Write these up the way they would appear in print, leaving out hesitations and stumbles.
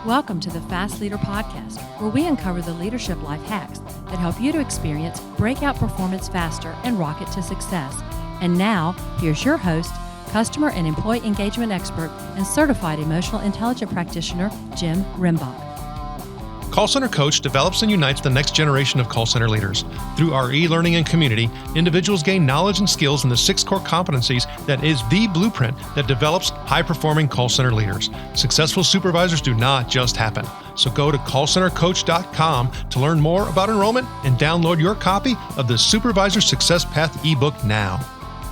Welcome to the Fast Leader Podcast, where we uncover the leadership life hacks that help you to experience breakout performance faster and rocket to success. And now, here's your host, customer and employee engagement expert and certified emotional intelligence practitioner, Jim Rimbach. Call Center Coach develops and unites the next generation of call center leaders. Through our e-learning and community, individuals gain knowledge and skills in the 6 core competencies that is the blueprint that develops high-performing call center leaders. Successful supervisors do not just happen. So go to callcentercoach.com to learn more about enrollment and download your copy of the Supervisor Success Path ebook now.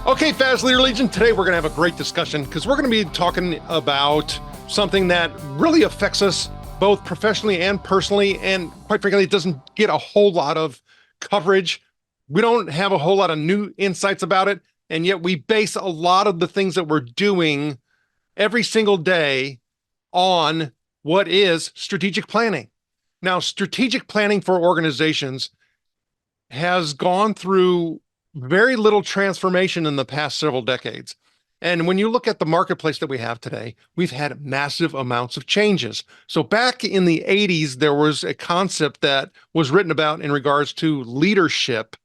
Okay, Fast Leader Legion, today we're going to have a great discussion because we're going to be talking about something that really affects us both professionally and personally, and quite frankly, it doesn't get a whole lot of coverage. We don't have a whole lot of new insights about it, and yet we base a lot of the things that we're doing every single day on what is strategic planning. Now, strategic planning for organizations has gone through very little transformation in the past several decades. And when you look at the marketplace that we have today, we've had massive amounts of changes. So back in the 80s, there was a concept that was written about in regards to leadership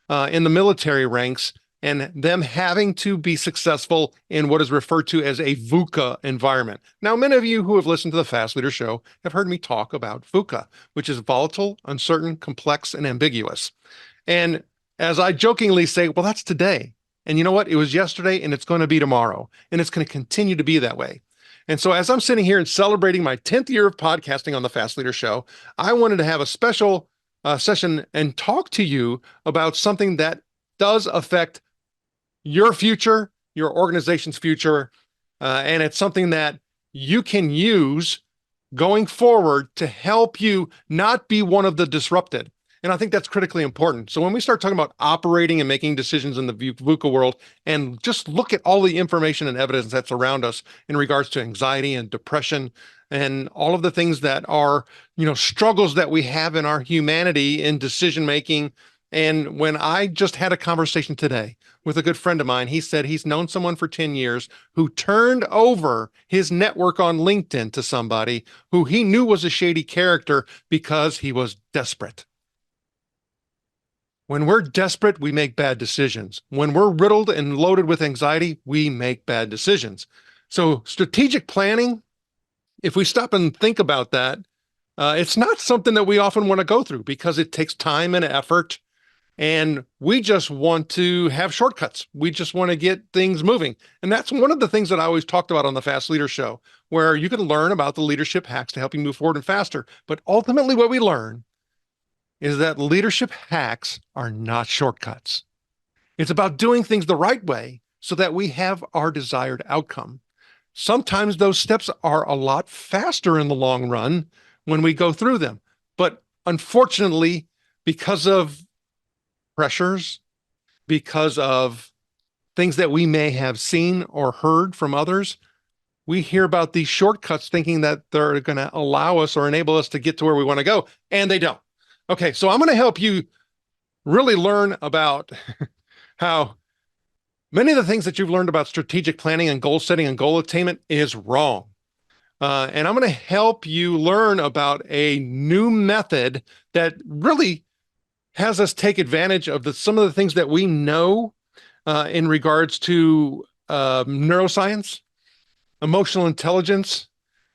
in the military ranks and them having to be successful in what is referred to as a VUCA environment. Now, many of you who have listened to the Fast Leader Show have heard me talk about VUCA, which is volatile, uncertain, complex, and ambiguous. And as I jokingly say, well, that's today. And you know what? It was yesterday and it's going to be tomorrow. And it's going to continue to be that way. And so as I'm sitting here and celebrating my 10th year of podcasting on the Fast Leader Show, I wanted to have a special session and talk to you about something that does affect your future, your organization's future. And it's something that you can use going forward to help you not be one of the disrupted. And I think that's critically important. So when we start talking about operating and making decisions in the VUCA world, and just look at all the information and evidence that's around us in regards to anxiety and depression and all of the things that are, struggles that we have in our humanity in decision making. And when I just had a conversation today with a good friend of mine, he said he's known someone for 10 years who turned over his network on LinkedIn to somebody who he knew was a shady character because he was desperate. When we're desperate, we make bad decisions. When we're riddled and loaded with anxiety, we make bad decisions. So strategic planning, if we stop and think about that, it's not something that we often want to go through because it takes time and effort, and we just want to have shortcuts. We just want to get things moving. And that's one of the things that I always talked about on the Fast Leader Show, where you can learn about the leadership hacks to help you move forward and faster. But ultimately what we learn is that leadership hacks are not shortcuts. It's about doing things the right way so that we have our desired outcome. Sometimes those steps are a lot faster in the long run when we go through them. But unfortunately, because of pressures, because of things that we may have seen or heard from others, we hear about these shortcuts thinking that they're going to allow us or enable us to get to where we want to go, and they don't. Okay, so I'm going to help you really learn about how many of the things that you've learned about strategic planning and goal setting and goal attainment is wrong. And I'm going to help you learn about a new method that really has us take advantage of some of the things that we know in regards to neuroscience, emotional intelligence,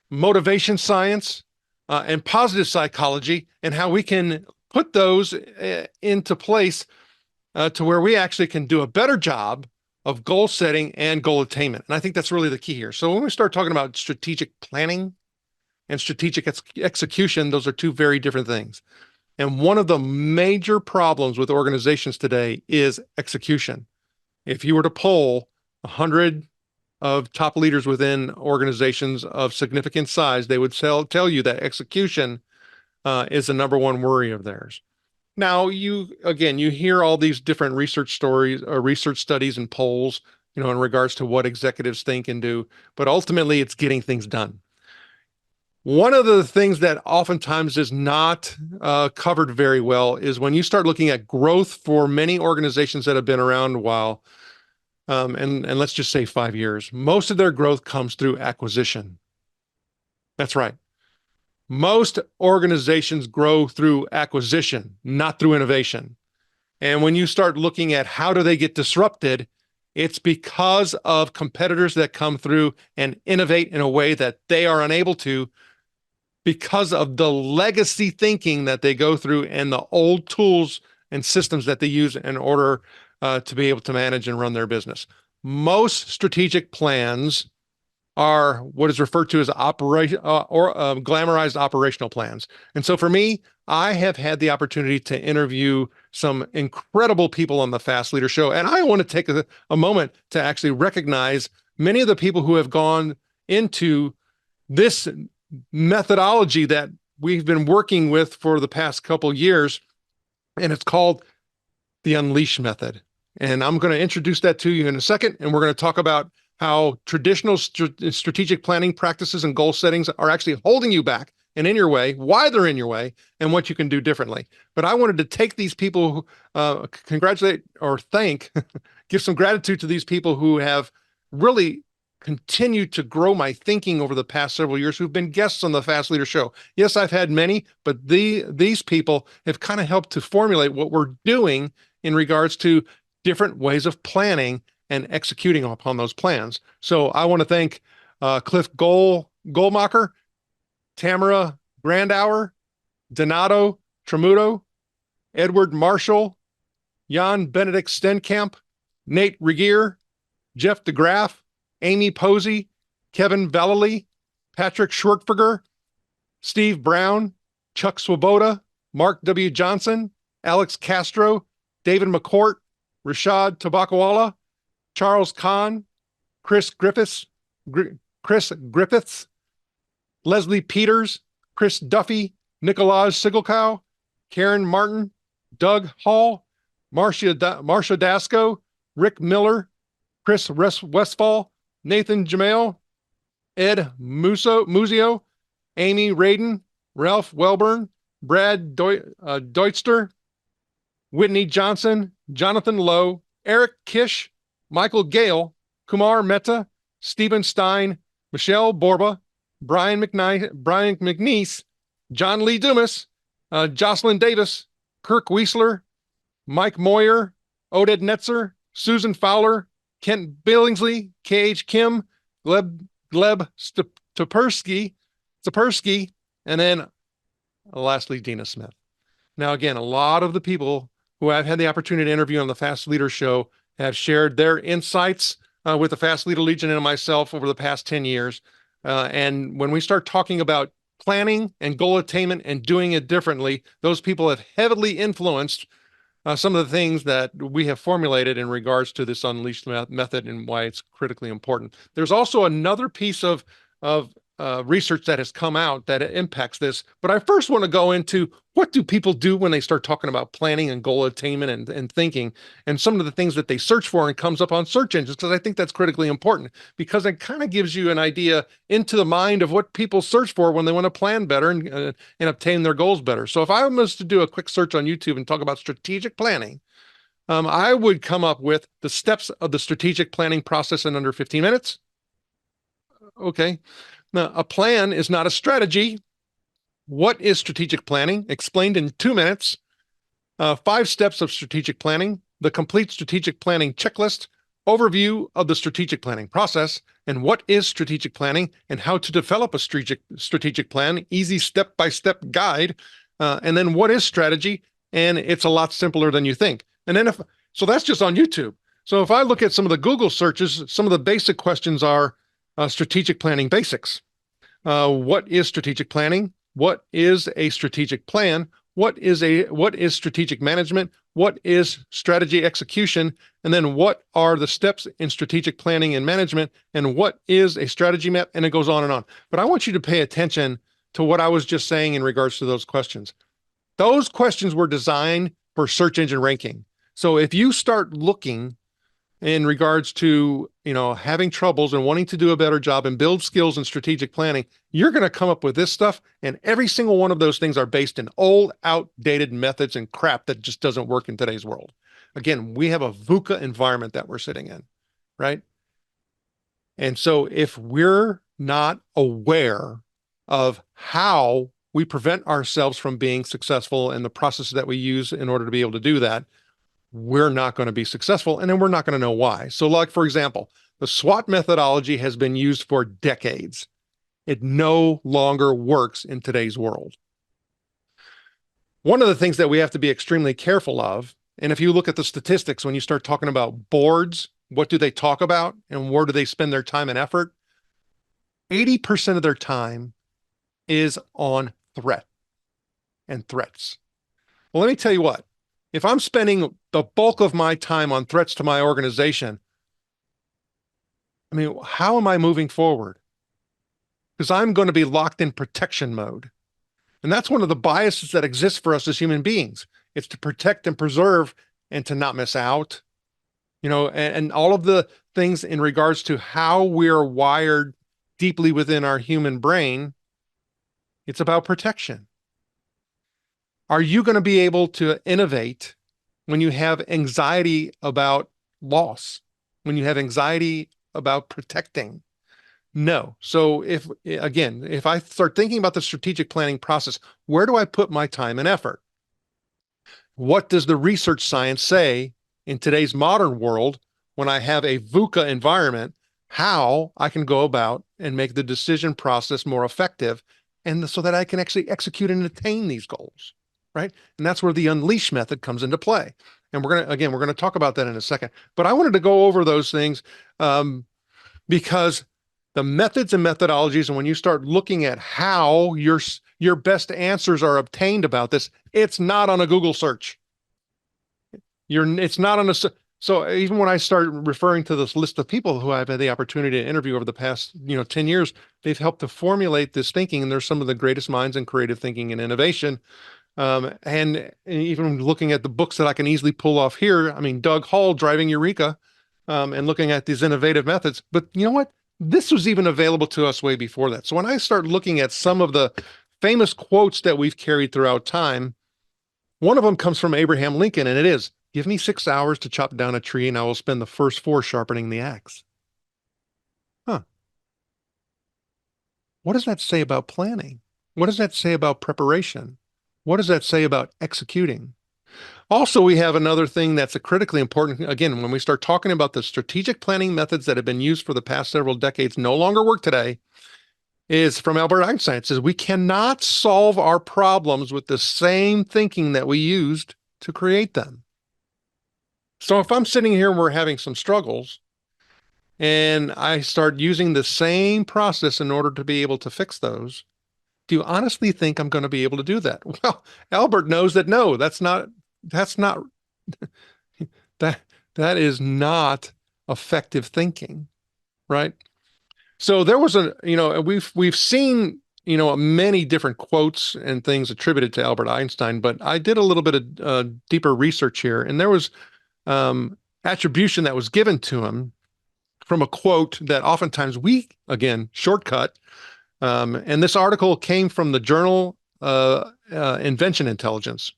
motivation science, and positive psychology, and how we can put those into place to where we actually can do a better job of goal setting and goal attainment. And I think that's really the key here. So when we start talking about strategic planning and strategic execution, those are two very different things. And one of the major problems with organizations today is execution. If you were to poll 100 of top leaders within organizations of significant size, they would tell you that execution is the number one worry of theirs. Now, you hear all these different research stories or research studies and polls, in regards to what executives think and do, but ultimately it's getting things done. One of the things that oftentimes is not covered very well is when you start looking at growth for many organizations that have been around a while, and let's just say 5 years, most of their growth comes through acquisition. That's right. Most organizations grow through acquisition, not through innovation. And when you start looking at how do they get disrupted, it's because of competitors that come through and innovate in a way that they are unable to, because of the legacy thinking that they go through and the old tools and systems that they use in order to be able to manage and run their business. Most strategic plans are what is referred to as glamorized operational plans. And so for me, I have had the opportunity to interview some incredible people on the Fast Leader Show. And I want to take a moment to actually recognize many of the people who have gone into this methodology that we've been working with for the past couple years. And it's called the Unleash method. And I'm going to introduce that to you in a second. And we're going to talk about how traditional strategic planning practices and goal settings are actually holding you back and in your way, why they're in your way, and what you can do differently. But I wanted to take these people, congratulate or thank, give some gratitude to these people who have really continued to grow my thinking over the past several years, who've been guests on the Fast Leader Show. Yes, I've had many, but these people have kind of helped to formulate what we're doing in regards to different ways of planning and executing upon those plans. So I want to thank Cliff Goldmacher, Tamara Grandauer, Donato Tremuto, Edward Marshall, Jan Benedict Stenkamp, Nate Regier, Jeff DeGraff, Amy Posey, Kevin Vallely, Patrick Schwertberger, Steve Brown, Chuck Swoboda, Mark W. Johnson, Alex Castro, David McCourt, Rashad Tabakawala, Charles Kahn, Chris Griffiths, Leslie Peters, Chris Duffy, Nikolaj Sigelkow, Karen Martin, Doug Hall, Marcia Dasco, Rick Miller, Chris Westfall, Nathan Jamel, Ed Muzio, Amy Radin, Ralph Welburn, Brad Deutster, Whitney Johnson, Jonathan Lowe, Eric Kish, Michael Gale, Kumar Mehta, Stephen Stein, Michelle Borba, Brian McNeese, John Lee Dumas, Jocelyn Davis, Kirk Wiesler, Mike Moyer, Oded Netzer, Susan Fowler, Kent Billingsley, K.H. Kim, Gleb Topersky, and then lastly, Dina Smith. Now, again, a lot of the people who I've had the opportunity to interview on the Fast Leader Show have shared their insights with the Fast Leader Legion and myself over the past 10 years. And when we start talking about planning and goal attainment and doing it differently, those people have heavily influenced some of the things that we have formulated in regards to this Unleashed method and why it's critically important. There's also another piece of research that has come out that impacts this. But I first want to go into what do people do when they start talking about planning and goal attainment and thinking, and some of the things that they search for and comes up on search engines, because I think that's critically important, because it kind of gives you an idea into the mind of what people search for when they want to plan better and obtain their goals better. So if I was to do a quick search on YouTube and talk about strategic planning, I would come up with the steps of the strategic planning process in under 15 minutes. Okay. Now, a plan is not a strategy. What is strategic planning? Explained in 2 minutes. 5 steps of strategic planning, the complete strategic planning checklist, overview of the strategic planning process, and what is strategic planning and how to develop a strategic plan, easy step-by-step guide, and then what is strategy? And it's a lot simpler than you think. And then so that's just on YouTube. So if I look at some of the Google searches, some of the basic questions are strategic planning basics. What is strategic planning? What is a strategic plan? What is strategic management? What is strategy execution? And then what are the steps in strategic planning and management? And what is a strategy map? And it goes on and on. But I want you to pay attention to what I was just saying in regards to those questions. Those questions were designed for search engine ranking. So if you start looking in regards to, having troubles and wanting to do a better job and build skills in strategic planning, you're going to come up with this stuff. And every single one of those things are based in old, outdated methods and crap that just doesn't work in today's world. Again, we have a VUCA environment that we're sitting in, right? And so if we're not aware of how we prevent ourselves from being successful in the processes that we use in order to be able to do that, we're not going to be successful, and then we're not going to know why. So like, for example, the SWOT methodology has been used for decades. It no longer works in today's world. One of the things that we have to be extremely careful of, and if you look at the statistics, when you start talking about boards, what do they talk about and where do they spend their time and effort? 80% of their time is on threat and threats. Well, let me tell you what, if I'm spending the bulk of my time on threats to my organization, I mean, how am I moving forward? Because I'm going to be locked in protection mode. And that's one of the biases that exists for us as human beings. It's to protect and preserve and to not miss out, and all of the things in regards to how we're wired deeply within our human brain. It's about protection. Are you going to be able to innovate when you have anxiety about loss, when you have anxiety about protecting? No. So if I start thinking about the strategic planning process, where do I put my time and effort? What does the research science say in today's modern world when I have a VUCA environment, how I can go about and make the decision process more effective and so that I can actually execute and attain these goals, right? And that's where the unleash method comes into play. And we're going to talk about that in a second, but I wanted to go over those things because the methods and methodologies, and when you start looking at how your best answers are obtained about this, it's not on a Google search. It's not on a, so even when I start referring to this list of people who I've had the opportunity to interview over the past, 10 years, they've helped to formulate this thinking, and they're some of the greatest minds in creative thinking and innovation. And even looking at the books that I can easily pull off here, I mean, Doug Hall, Driving Eureka, and looking at these innovative methods. But you know what? This was even available to us way before that. So when I start looking at some of the famous quotes that we've carried throughout time, one of them comes from Abraham Lincoln, and it is, "Give me 6 hours to chop down a tree, and I will spend the first 4 sharpening the axe." Huh. What does that say about planning? What does that say about preparation? What does that say about executing? Also, we have another thing that's a critically important, again, when we start talking about the strategic planning methods that have been used for the past several decades, no longer work today, is from Albert Einstein. It says, we cannot solve our problems with the same thinking that we used to create them. So if I'm sitting here and we're having some struggles, and I start using the same process in order to be able to fix those, do you honestly think I'm going to be able to do that? Well, Albert knows that no, that's not that is not effective thinking, right? So there was we've seen, many different quotes and things attributed to Albert Einstein, but I did a little bit of deeper research here, and there was attribution that was given to him from a quote that oftentimes we, again, shortcut. And this article came from the journal Invention Intelligence.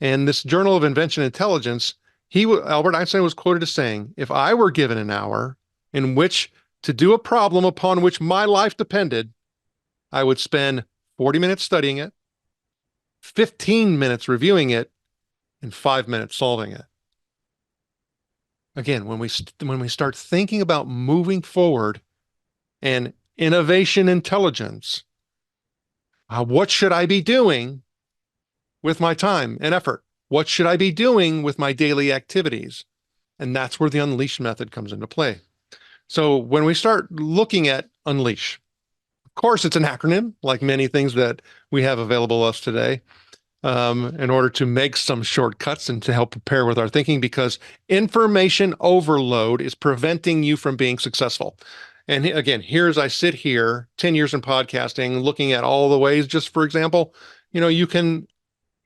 And this Journal of Invention Intelligence, Albert Einstein was quoted as saying, "If I were given an hour in which to do a problem upon which my life depended, I would spend 40 minutes studying it, 15 minutes reviewing it, and 5 minutes solving it." Again, when we start thinking about moving forward and innovation intelligence, what should I be doing with my time and effort? What should I be doing with my daily activities? And that's where the unleash method comes into play. So when we start looking at unleash, of course, it's an acronym like many things that we have available to us today, in order to make some shortcuts and to help prepare with our thinking, because information overload is preventing you from being successful. And again, here as I sit here, 10 years in podcasting, looking at all the ways, just for example, you can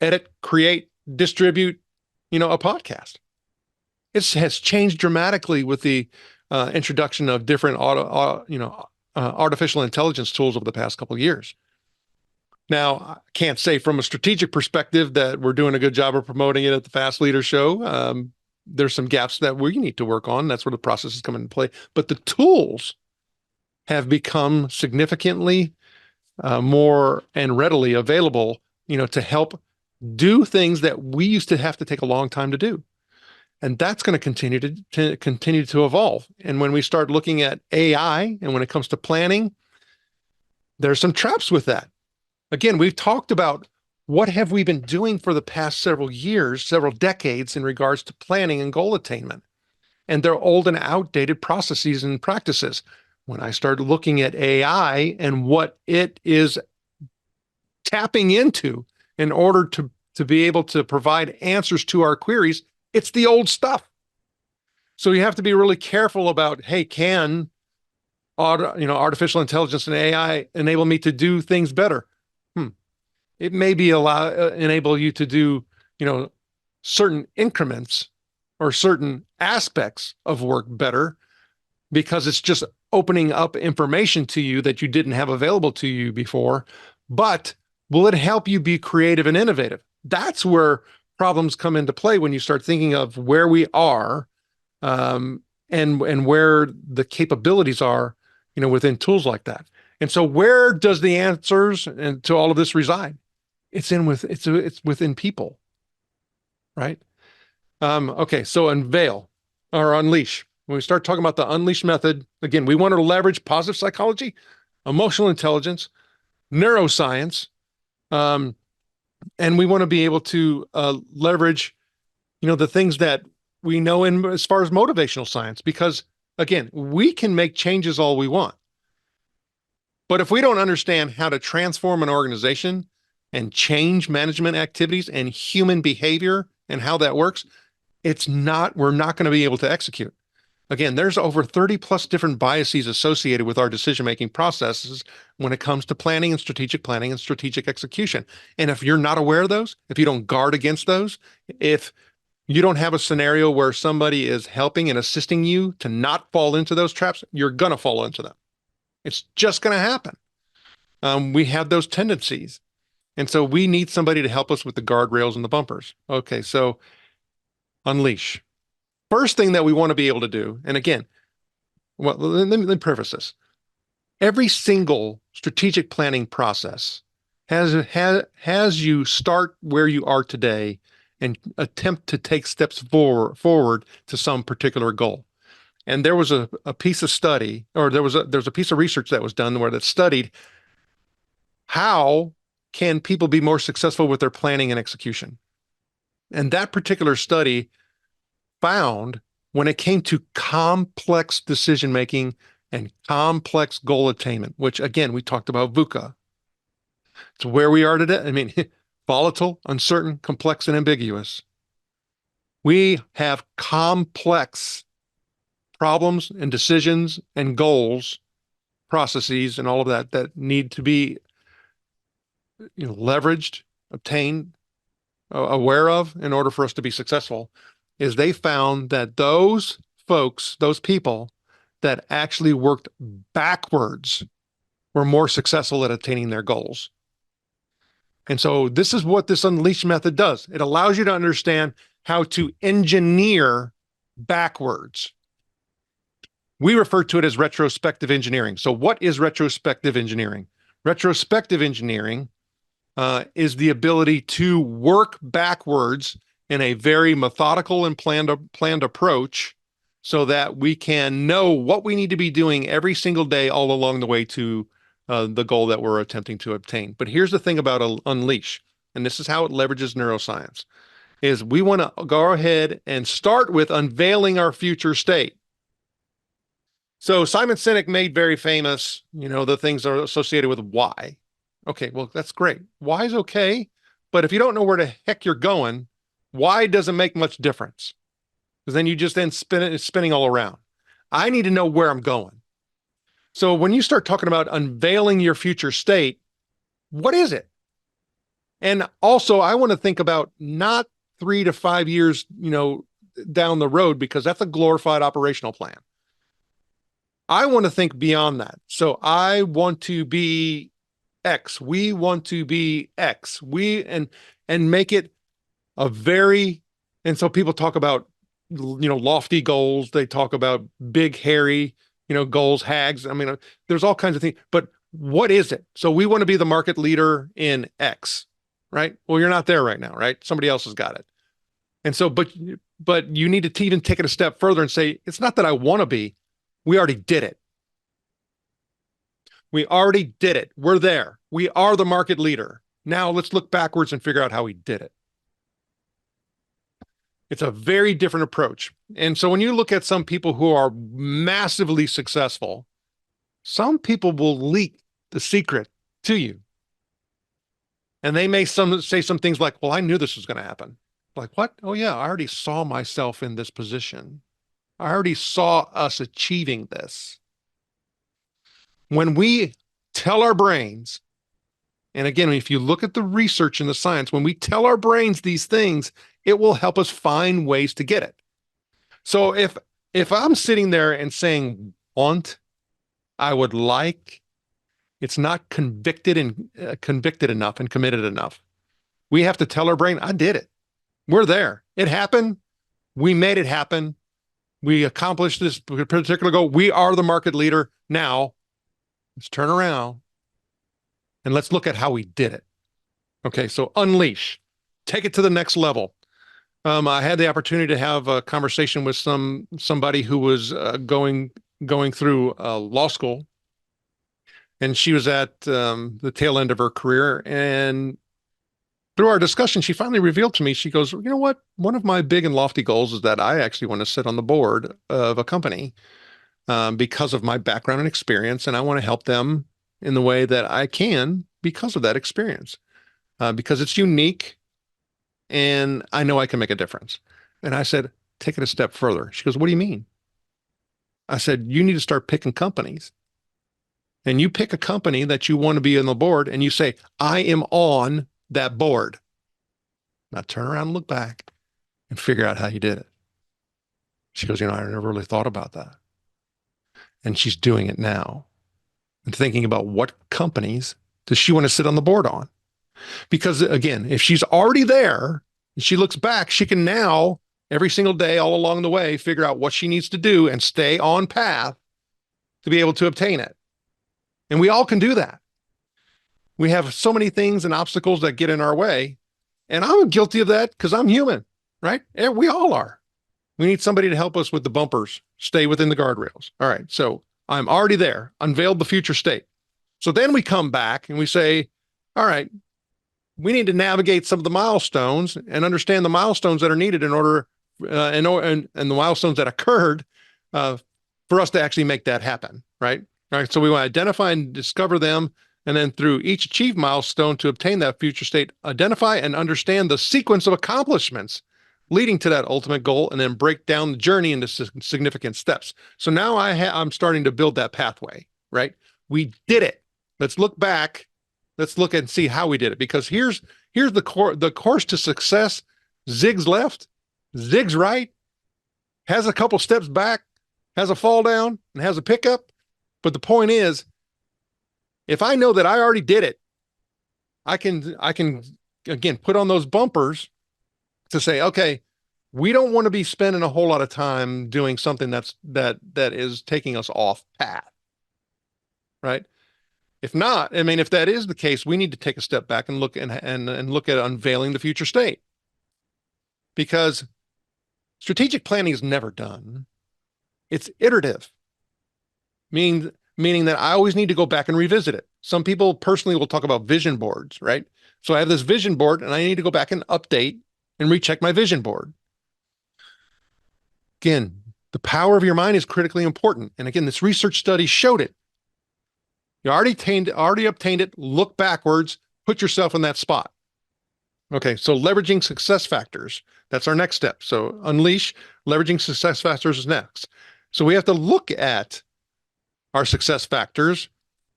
edit, create, distribute, a podcast. It has changed dramatically with the introduction of different artificial intelligence tools over the past couple of years. Now, I can't say from a strategic perspective that we're doing a good job of promoting it at the Fast Leader Show. There's some gaps that we need to work on. That's where the processes come into play. But the tools have become significantly more and readily available, to help do things that we used to have to take a long time to do. And that's going to continue to evolve. And when we start looking at AI and when it comes to planning, there's some traps with that. Again, we've talked about what have we been doing for the past several years, several decades in regards to planning and goal attainment. And they're old and outdated processes and practices. When I started looking at AI and what it is tapping into in order to be able to provide answers to our queries, it's the old stuff. So you have to be really careful about, hey, can artificial intelligence and AI enable me to do things better? It may be enable you to do, certain increments or certain aspects of work better because it's just opening up information to you that you didn't have available to you before. But will it help you be creative and innovative? That's where problems come into play when you start thinking of where we are and where the capabilities are, within tools like that. And so where does the answers and to all of this reside? It's within people, right? Okay, so unveil or unleash. When we start talking about the unleash method, again, we want to leverage positive psychology, emotional intelligence, neuroscience, and we want to be able to leverage, the things that we know in as far as motivational science, because again, we can make changes all we want. But if we don't understand how to transform an organization and change management activities and human behavior and how that works, we're not going to be able to execute. Again, there's over 30 plus different biases associated with our decision-making processes when it comes to planning and strategic execution. And if you're not aware of those, if you don't guard against those, if you don't have a scenario where somebody is helping and assisting you to not fall into those traps, you're going to fall into them. It's just going to happen. We have those tendencies. And so we need somebody to help us with the guardrails and the bumpers. Okay, so unleash. First thing that we want to be able to do, and again, well, let me preface this. Every single strategic planning process has you start where you are today and attempt to take steps forward to some particular goal. And there was a piece of study, or there was a piece of research that was done where that studied how can people be more successful with their planning and execution. And that particular study found when it came to complex decision-making and complex goal attainment, which again, we talked about VUCA. It's where we are today. I mean, volatile, uncertain, complex, and ambiguous. We have complex problems and decisions and goals, processes, and all of that need to be leveraged, obtained, aware of in order for us to be successful. Is they found that those folks, those people that actually worked backwards were more successful at attaining their goals. And so this is what this unleash method does. It allows you to understand how to engineer backwards. We refer to it as retrospective engineering. So what is retrospective engineering? Retrospective engineering is the ability to work backwards in a very methodical and planned approach so that we can know what we need to be doing every single day all along the way to the goal that we're attempting to obtain. But here's the thing about Unleash, and this is how it leverages neuroscience, is we want to go ahead and start with unveiling our future state. So Simon Sinek made very famous, the things are associated with why. Okay, well, that's great. Why is okay, but if you don't know where the heck you're going, why doesn't make much difference? Because then you just spinning all around. I need to know where I'm going. So when you start talking about unveiling your future state, what is it? And also, I want to think about not 3 to 5 years, down the road, because that's a glorified operational plan. I want to think beyond that. So I want to be X. We want to be X. And make it a very, and so people talk about, lofty goals. They talk about big, hairy, goals, hags. I mean, there's all kinds of things, but what is it? So we want to be the market leader in X, right? Well, you're not there right now, right? Somebody else has got it. And so, but you need to even take it a step further and say, it's not that I want to be, we already did it. We already did it. We're there. We are the market leader. Now let's look backwards and figure out how we did it. It's a very different approach. And so when you look at some people who are massively successful, some people will leak the secret to you. And they may say some things like, well, I knew this was going to happen. Like, what? Oh, yeah, I already saw myself in this position. I already saw us achieving this. When we tell our brains, and again, if you look at the research and the science, when we tell our brains these things, it will help us find ways to get it. So if I'm sitting there and saying, want, I would like, it's not convicted enough and committed enough. We have to tell our brain, I did it. We're there. It happened. We made it happen. We accomplished this particular goal. We are the market leader. Now, let's turn around and let's look at how we did it. Okay, so unleash. Take it to the next level. I had the opportunity to have a conversation with somebody who was going through law school, and she was at the tail end of her career. And through our discussion, she finally revealed to me, she goes, you know what? One of my big and lofty goals is that I actually want to sit on the board of a company because of my background and experience, and I want to help them in the way that I can because of that experience, because it's unique, and I know I can make a difference. And I said, take it a step further. She goes, what do you mean? I said, you need to start picking companies. And you pick a company that you want to be on the board, and you say, I am on that board. Now turn around and look back and figure out how you did it. She goes, I never really thought about that. And she's doing it now and thinking about what companies does she want to sit on the board on? Because again, if she's already there and she looks back, she can now every single day, all along the way, figure out what she needs to do and stay on path to be able to obtain it. And we all can do that. We have so many things and obstacles that get in our way. And I'm guilty of that because I'm human, right? We all are. We need somebody to help us with the bumpers, stay within the guardrails. All right. So I'm already there, unveiled the future state. So then we come back and we say, all right, we need to navigate some of the milestones and understand the milestones that are needed in order, and the milestones that occurred for us to actually make that happen, right? All right. So we want to identify and discover them. And then through each achieved milestone to obtain that future state, identify and understand the sequence of accomplishments leading to that ultimate goal, and then break down the journey into significant steps. So now I'm starting to build that pathway, right? We did it. Let's look back. Let's look and see how we did it, because here's the course to success. Zigs left, zigs right, has a couple steps back, has a fall down, and has a pickup. But the point is, if I know that I already did it, I can again put on those bumpers to say, okay, we don't want to be spending a whole lot of time doing something that is taking us off path, right? If not, I mean, if that is the case, we need to take a step back and look and look at unveiling the future state, because strategic planning is never done. It's iterative, meaning that I always need to go back and revisit it. Some people personally will talk about vision boards, right? So I have this vision board and I need to go back and update and recheck my vision board. Again, the power of your mind is critically important. And again, this research study showed it. You already obtained it, look backwards, put yourself in that spot. Okay, so leveraging success factors, that's our next step. So unleash, leveraging success factors is next. So we have to look at our success factors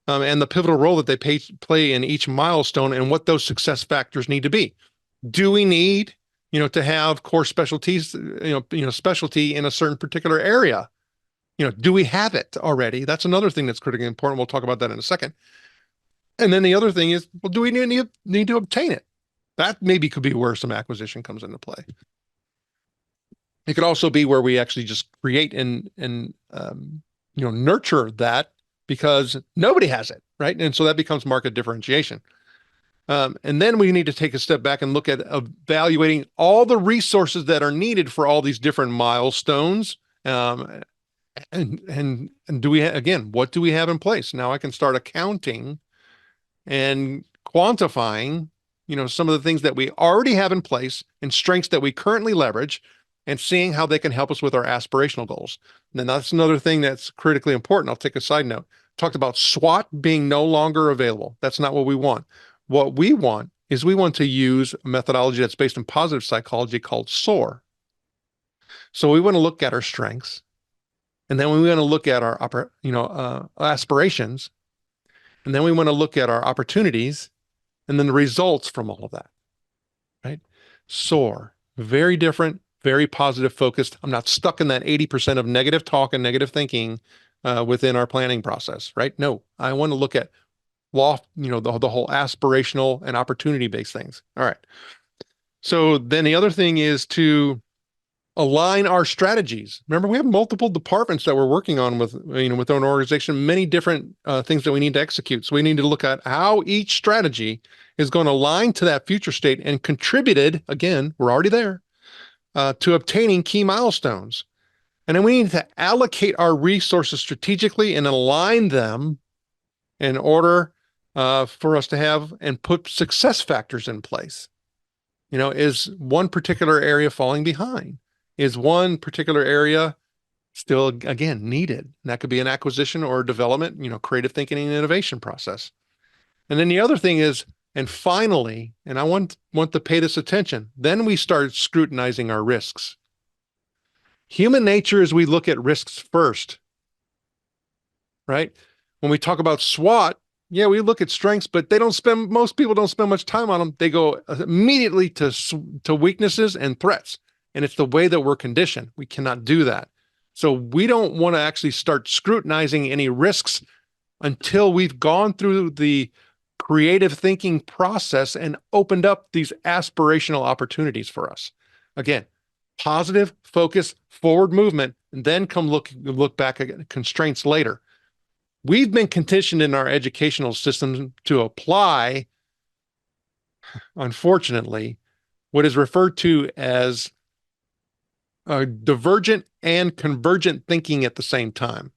and the pivotal role that they play in each milestone and what those success factors need to be. Do we need, to have core specialties, specialty in a certain particular area? Do we have it already? That's another thing that's critically important. We'll talk about that in a second. And then the other thing is, well, do we need to obtain it? That maybe could be where some acquisition comes into play. It could also be where we actually just create and nurture that, because nobody has it. right? And so that becomes market differentiation. And then we need to take a step back and look at evaluating all the resources that are needed for all these different milestones. And do we again, what do we have in place? Now I can start accounting and quantifying, some of the things that we already have in place and strengths that we currently leverage, and seeing how they can help us with our aspirational goals. And then that's another thing that's critically important. I'll take a side note. Talked about SWOT being no longer available. That's not what we want. What we want is we want to use a methodology that's based in positive psychology called SOAR. So we want to look at our strengths, and then we want to look at our aspirations, and then we want to look at our opportunities, and then the results from all of that, right? SOAR, very different, very positive focused. I'm not stuck in that 80% of negative talk and negative thinking within our planning process, right? No, I want to look at the whole aspirational and opportunity-based things. All right. So then the other thing is to align our strategies. Remember, we have multiple departments that we're working on with our organization, many different things that we need to execute. So we need to look at how each strategy is going to align to that future state and contributed, again, we're already there, to obtaining key milestones. And then we need to allocate our resources strategically and align them in order for us to have and put success factors in place. Is one particular area falling behind? Is one particular area still, again, needed? And that could be an acquisition or development, creative thinking and innovation process. And then the other thing is, and finally, and I want to pay this attention, then we start scrutinizing our risks. Human nature is we look at risks first, right? When we talk about SWOT, yeah, we look at strengths, but most people don't spend much time on them. They go immediately to weaknesses and threats. And it's the way that we're conditioned. We cannot do that. So we don't want to actually start scrutinizing any risks until we've gone through the creative thinking process and opened up these aspirational opportunities for us. Again, positive, focus, forward movement, and then come look back at constraints later. We've been conditioned in our educational system to apply, unfortunately, what is referred to as divergent and convergent thinking at the same time.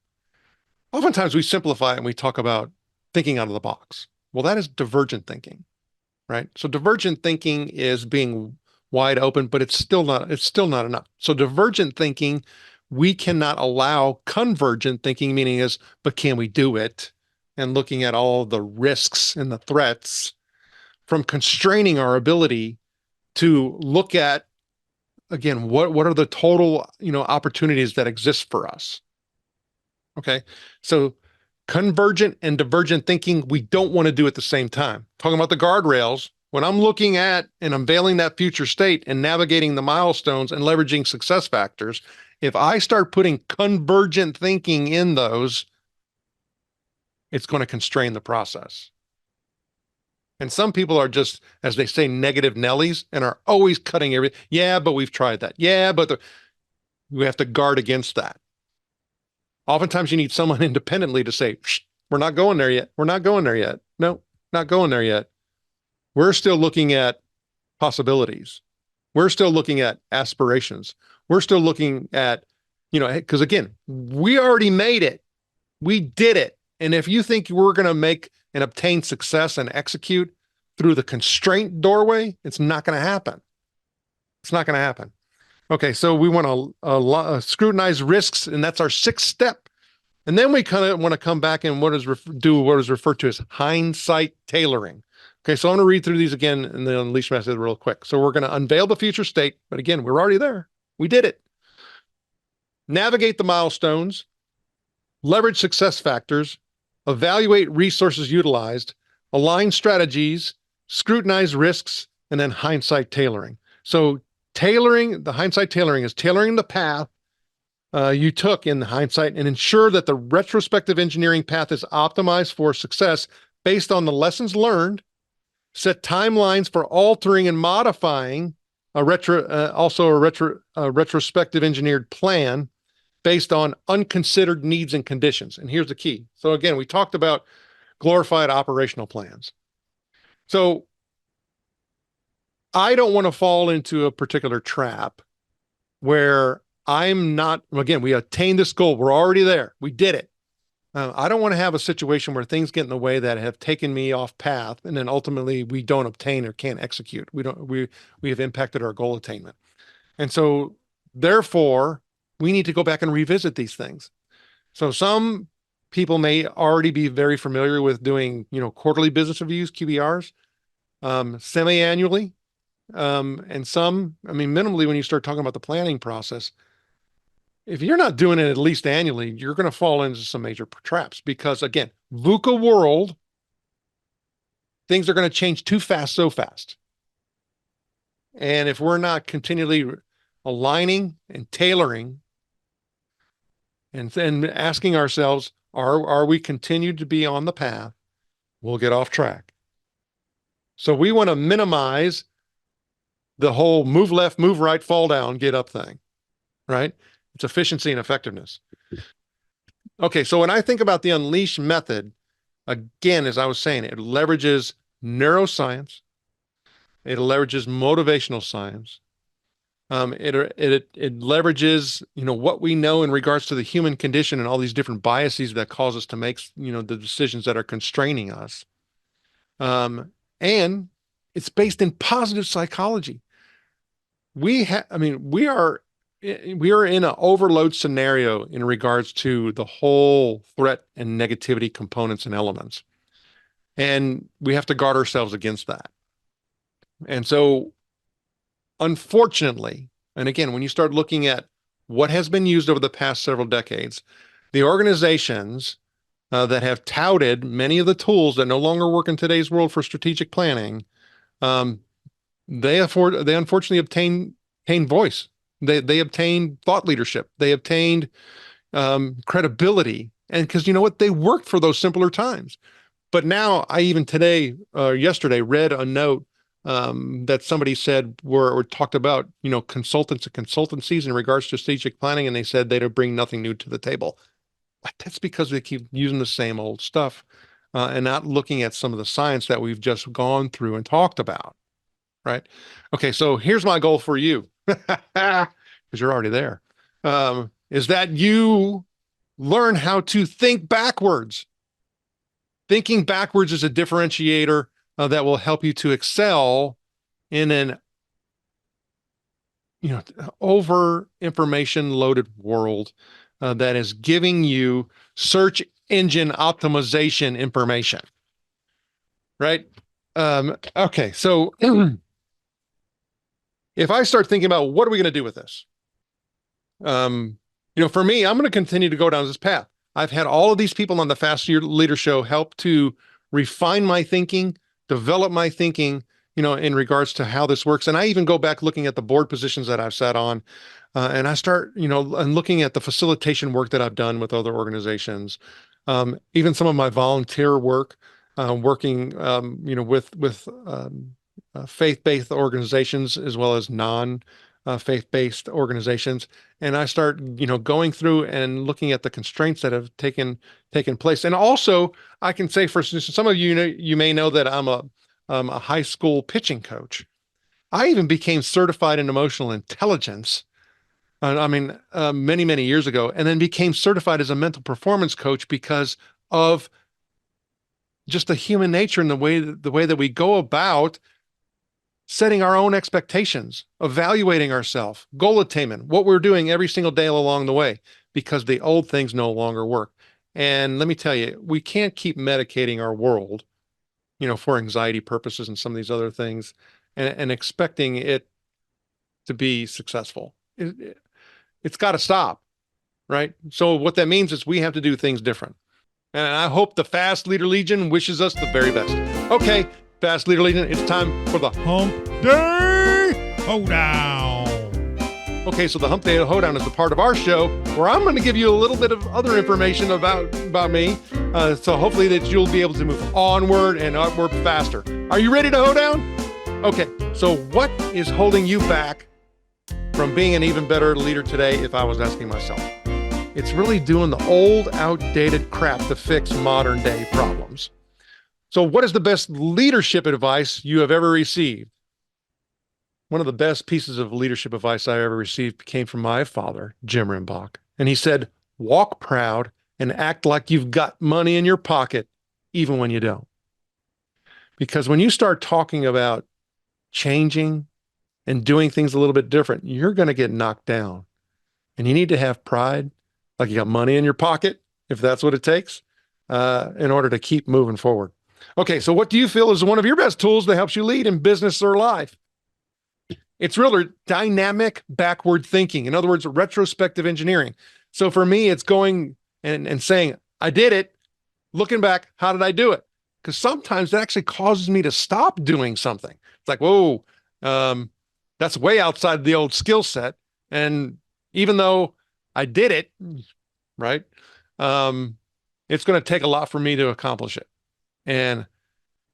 Oftentimes we simplify it and we talk about thinking out of the box. Well, that is divergent thinking, right? So divergent thinking is being wide open, but it's still not enough. So divergent thinking, we cannot allow convergent thinking, meaning but can we do it? And looking at all the risks and the threats from constraining our ability to look at, again, what are the total, opportunities that exist for us? Okay. So convergent and divergent thinking, we don't want to do at the same time. Talking about the guardrails, when I'm looking at and unveiling that future state and navigating the milestones and leveraging success factors, if I start putting convergent thinking in those, it's going to constrain the process. And some people are just, as they say, negative Nellies and are always cutting everything. Yeah, but we've tried that. Yeah, but we have to guard against that. Oftentimes you need someone independently to say, we're not going there yet. We're not going there yet. No, not going there yet. We're still looking at possibilities. We're still looking at aspirations. We're still looking at, because again, we already made it. We did it. And if you think we're going to make and obtain success and execute through the constraint doorway, it's not going to happen. It's not going to happen. Okay, so we want to scrutinize risks, and that's our sixth step. And then we kind of want to come back and what is referred to as hindsight tailoring. Okay, so I'm going to read through these again in the Unleash method real quick. So we're going to unveil the future state, but again, we're already there. We did it. Navigate the milestones, leverage success factors, evaluate resources utilized, align strategies, scrutinize risks, and then hindsight tailoring. So the hindsight tailoring is tailoring the path you took in the hindsight and ensure that the retrospective engineering path is optimized for success based on the lessons learned, set timelines for altering and modifying a retrospective engineered plan based on unconsidered needs and conditions. And here's the key. So again, we talked about glorified operational plans. So I don't want to fall into a particular trap where I'm not, again, we attained this goal. We're already there. We did it. I don't want to have a situation where things get in the way that have taken me off path, and then ultimately we don't obtain or can't execute. We have impacted our goal attainment. And so therefore, we need to go back and revisit these things. So some people may already be very familiar with doing, quarterly business reviews, QBRs, semi-annually. And some, minimally when you start talking about the planning process, if you're not doing it at least annually, you're going to fall into some major traps because, again, VUCA world, things are going to change too fast, so fast. And if we're not continually aligning and tailoring and asking ourselves, are we continued to be on the path, we'll get off track. So we want to minimize the whole move left, move right, fall down, get up thing, right? It's efficiency and effectiveness. Okay, so when I think about the Unleash method, again, as I was saying, it leverages neuroscience, it leverages motivational science, it leverages what we know in regards to the human condition and all these different biases that cause us to make the decisions that are constraining us, and it's based in positive psychology. We are in an overload scenario in regards to the whole threat and negativity components and elements. And we have to guard ourselves against that. And so, unfortunately, and again, when you start looking at what has been used over the past several decades, the organizations that have touted many of the tools that no longer work in today's world for strategic planning, they unfortunately obtain voice. They obtained thought leadership. They obtained credibility. And because you know what? They worked for those simpler times. But now I even yesterday read a note that somebody said or talked about, consultants and consultancies in regards to strategic planning. And they said they'd bring nothing new to the table. But that's because they keep using the same old stuff and not looking at some of the science that we've just gone through and talked about. Right? Okay, so here's my goal for you. Because you're already there, is that you learn how to think backwards. Thinking backwards is a differentiator that will help you to excel in an over information loaded world that is giving you search engine optimization information. Right? Okay, so if I start thinking about what are we going to do with this, for me, I'm going to continue to go down this path. I've had all of these people on the Fast Leader Show help to refine my thinking, develop my thinking, in regards to how this works. And I even go back looking at the board positions that I've sat on, and I start, and looking at the facilitation work that I've done with other organizations, even some of my volunteer work, working, with faith-based organizations as well as non-faith-based organizations. And I start, going through and looking at the constraints that have taken place. And also, I can say, for instance, some of you may know that I'm a high school pitching coach. I even became certified in emotional intelligence, many, many years ago, and then became certified as a mental performance coach because of just the human nature and the way that we go about setting our own expectations, evaluating ourselves, goal attainment, what we're doing every single day along the way, because the old things no longer work. And let me tell you, we can't keep medicating our world, for anxiety purposes and some of these other things, and expecting it to be successful. It's got to stop, right? So what that means is we have to do things different. And I hope the Fast Leader Legion wishes us the very best. Okay, Fast Leader Legion, it's time for the Hump Day Hoedown. Okay, so the Hump Day Hoedown is the part of our show where I'm going to give you a little bit of other information about me. So hopefully that you'll be able to move onward and upward faster. Are you ready to hoedown? Okay, so what is holding you back from being an even better leader today, if I was asking myself? It's really doing the old, outdated crap to fix modern day problems. So what is the best leadership advice you have ever received? One of the best pieces of leadership advice I ever received came from my father, Jim Rimbach. And he said, walk proud and act like you've got money in your pocket, even when you don't. Because when you start talking about changing and doing things a little bit different, you're going to get knocked down. And you need to have pride, like you got money in your pocket, if that's what it takes, in order to keep moving forward. Okay, so what do you feel is one of your best tools that helps you lead in business or life? It's really dynamic backward thinking. In other words, retrospective engineering. So for me, it's going and saying, I did it. Looking back, how did I do it? Because sometimes that actually causes me to stop doing something. It's like, whoa, that's way outside the old skill set. And even though I did it, right, it's going to take a lot for me to accomplish it. And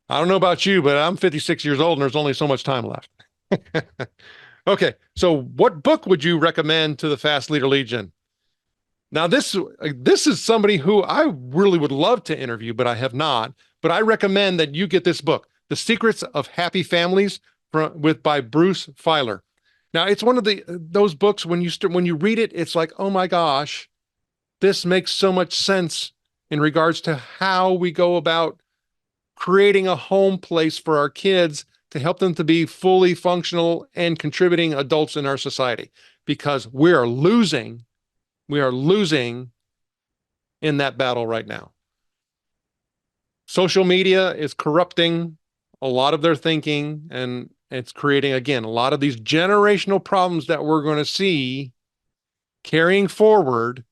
I don't know about you, but I'm 56 years old and there's only so much time left. Okay, so what book would you recommend to the Fast Leader Legion? Now, this is somebody who I really would love to interview, but I have not. But I recommend that you get this book, The Secrets of Happy Families, by Bruce Feiler. Now, it's one of those books when you read it, it's like, oh my gosh, this makes so much sense in regards to how we go about creating a home place for our kids to help them to be fully functional and contributing adults in our society, because we are losing in that battle right now. Social media is corrupting a lot of their thinking, and it's creating, again, a lot of these generational problems that we're going to see carrying forward,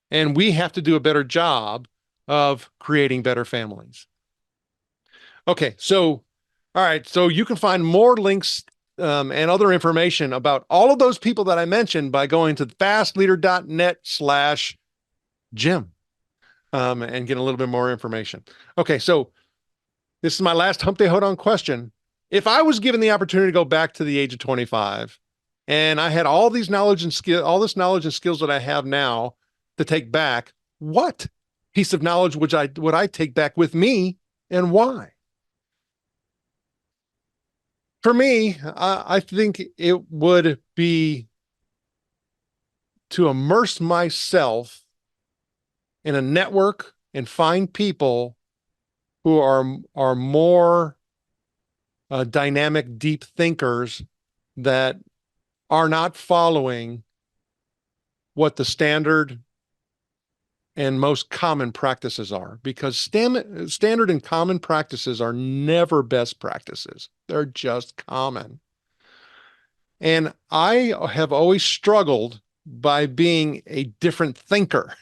and we have to do a better job of creating better families. Okay, so all right, so you can find more links and other information about all of those people that I mentioned by going to fastleader.net/Jim and get a little bit more information. Okay, so this is my last Hump Day Hoedown question. If I was given the opportunity to go back to the age of 25 and I had all this knowledge and skills that I have now to take back, what piece of knowledge would I take back with me, and why? For me, I think it would be to immerse myself in a network and find people who are more dynamic, deep thinkers that are not following what the standard and most common practices are, because standard and common practices are never best practices. They're just common. And I have always struggled by being a different thinker.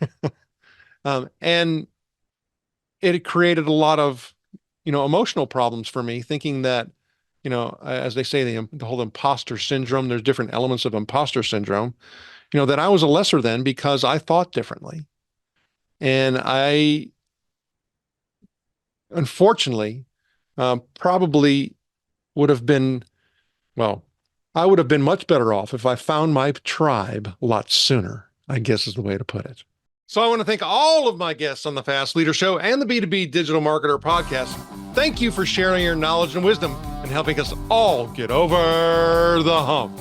And it created a lot of, emotional problems for me, thinking that, as they say, the whole imposter syndrome, there's different elements of imposter syndrome, that I was a lesser than because I thought differently. And I, unfortunately, probably would have been, I would have been much better off if I found my tribe a lot sooner, I guess is the way to put it. So I want to thank all of my guests on the Fast Leader Show and the B2B Digital Marketer Podcast. Thank you for sharing your knowledge and wisdom and helping us all get over the hump.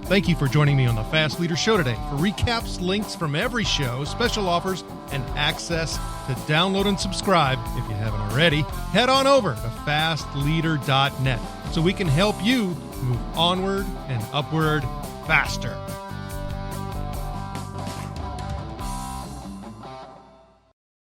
Thank you for joining me on the Fast Leader Show today. For recaps, links from every show, special offers, and access to download and subscribe, if you haven't already, head on over to fastleader.net so we can help you move onward and upward faster.